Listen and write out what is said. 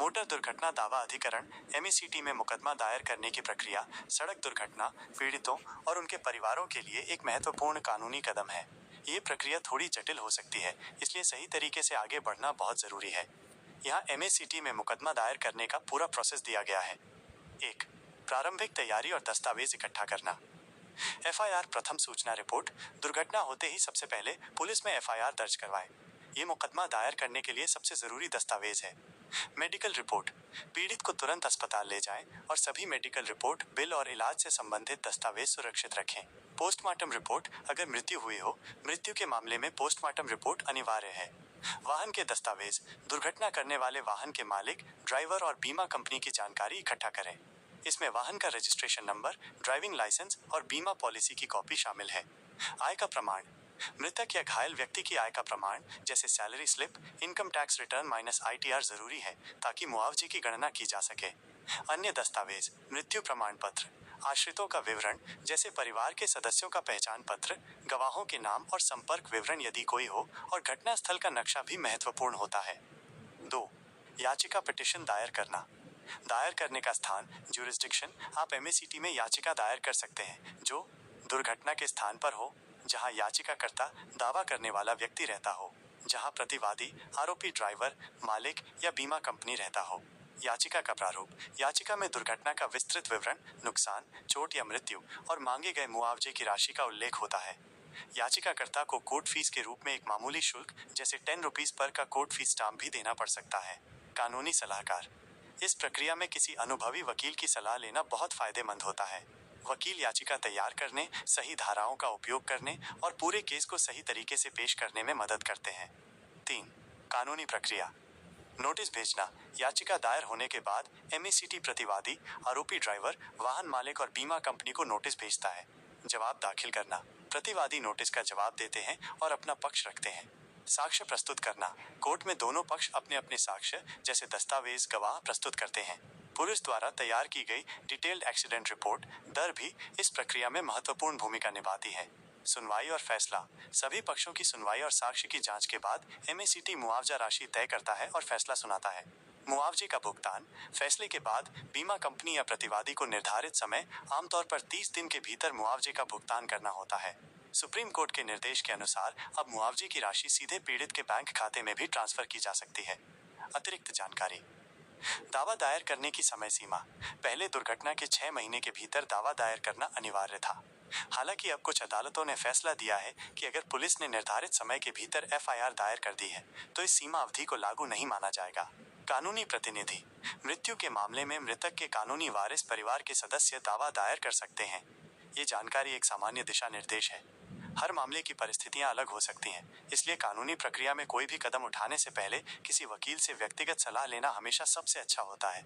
Motor दुर्घटना दावा अधिकरण (MACT) में मुकदमा दायर करने की प्रक्रिया सड़क दुर्घटना पीड़ितों और उनके परिवारों के लिए एक महत्वपूर्ण कानूनी कदम है। ये प्रक्रिया थोड़ी जटिल हो सकती है, इसलिए सही तरीके से आगे बढ़ना बहुत जरूरी है। यहाँ MACT में मुकदमा दायर करने का पूरा प्रोसेस दिया गया है। 1. प्रारंभिक तैयारी और दस्तावेज इकट्ठा करना। FIR प्रथम सूचना रिपोर्ट। दुर्घटना होते ही सबसे पहले पुलिस में FIR दर्ज करवाएं। ये मुकदमा दायर करने के लिए सबसे जरूरी दस्तावेज है। Medical report. पीड़ित को तुरंत अस्पताल ले जाएं और सभी मेडिकल रिपोर्ट, बिल और इलाज से संबंधित दस्तावेज सुरक्षित रखें। Postmortem report. अगर मृत्यु हुई हो, मृत्यु के मामले में पोस्टमार्टम रिपोर्ट अनिवार्य है। वाहन के दस्तावेज। दुर्घटना करने वाले वाहन के मालिक, ड्राइवर और बीमा कंपनी की जानकारी इकट्ठा करें। इसमें वाहन का रजिस्ट्रेशन नंबर, ड्राइविंग लाइसेंस और बीमा पॉलिसी की कॉपी शामिल है। आय का प्रमाण। मृतक या घायल व्यक्ति की आय का प्रमाण जैसे salary slip, income tax return minus ITR जरूरी है ताकि मुआवजे की गणना की जा सके। अन्य दस्तावेज। मृत्यु प्रमाण पत्र, आश्रितों का विवरण जैसे परिवार के सदस्यों का पहचान पत्र, गवाहों के नाम और संपर्क विवरण यदि कोई हो, और घटनास्थल का नक्शा भी महत्वपूर्ण होता है। 2. याचिका पिटीशन दायर करना। दायर करने का स्थान ज्यूरिसडिक्शन। आप MACT में याचिका दायर कर सकते हैं जो दुर्घटना के स्थान पर हो, जहां याचिकाकर्ता दावा करने वाला व्यक्ति रहता हो, जहां प्रतिवादी, आरोपी ड्राइवर, मालिक या बीमा कंपनी रहता हो। याचिका का प्रारूप। याचिका में दुर्घटना का विस्तृत विवरण, नुकसान, चोट या मृत्यु और मांगे गए मुआवजे की राशि का उल्लेख होता है। याचिकाकर्ता को कोर्ट फीस के रूप में एक मामूली शुल्क जैसे 10 रुपीज पर का कोर्ट फीस स्टाम्प भी देना पड़ सकता है। कानूनी सलाहकार। इस प्रक्रिया में किसी अनुभवी वकील की सलाह लेना बहुत फायदेमंद होता है। वकील याचिका तैयार करने, सही धाराओं का उपयोग करने और पूरे केस को सही तरीके से पेश करने में मदद करते हैं। 3. कानूनी प्रक्रिया। नोटिस भेजना। याचिका दायर होने के बाद MACT प्रतिवादी, आरोपी ड्राइवर, वाहन मालिक और बीमा कंपनी को नोटिस भेजता है। जवाब दाखिल करना। प्रतिवादी नोटिस का जवाब देते हैं और अपना पक्ष रखते हैं। साक्ष्य प्रस्तुत करना। कोर्ट में दोनों पक्ष अपने अपने साक्ष्य जैसे दस्तावेज, गवाह प्रस्तुत करते हैं। पुलिस द्वारा तैयार की गई डिटेल्ड एक्सीडेंट रिपोर्ट दर भी इस प्रक्रिया में महत्वपूर्ण भूमिका निभाती है। सुनवाई और फैसला। सभी पक्षों की सुनवाई और साक्ष्य की जांच के बाद MACT मुआवजा राशि तय करता है और फैसला सुनाता है। मुआवजे का भुगतान। फैसले के बाद बीमा कंपनी या प्रतिवादी को निर्धारित समय, आमतौर पर 30 दिन के भीतर मुआवजे का भुगतान करना होता है। सुप्रीम कोर्ट के निर्देश के अनुसार अब मुआवजे की राशि सीधे पीड़ित के बैंक खाते में भी ट्रांसफर की जा सकती है। अतिरिक्त जानकारी। दावा दायर करने की समय सीमा। पहले दुर्घटना के 6 महीने के भीतर दावा दायर करना अनिवार्य था। हालांकि अब कुछ अदालतों ने फैसला दिया है कि अगर पुलिस ने निर्धारित समय के भीतर FIR दायर कर दी है तो इस सीमा अवधि को लागू नहीं माना जाएगा। कानूनी प्रतिनिधि। मृत्यु के मामले में मृतक के कानूनी वारिस परिवार के सदस्य दावा दायर कर सकते हैं। ये जानकारी एक सामान्य दिशा निर्देश है। हर मामले की परिस्थितियां अलग हो सकती हैं, इसलिए कानूनी प्रक्रिया में कोई भी कदम उठाने से पहले किसी वकील से व्यक्तिगत सलाह लेना हमेशा सबसे अच्छा होता है।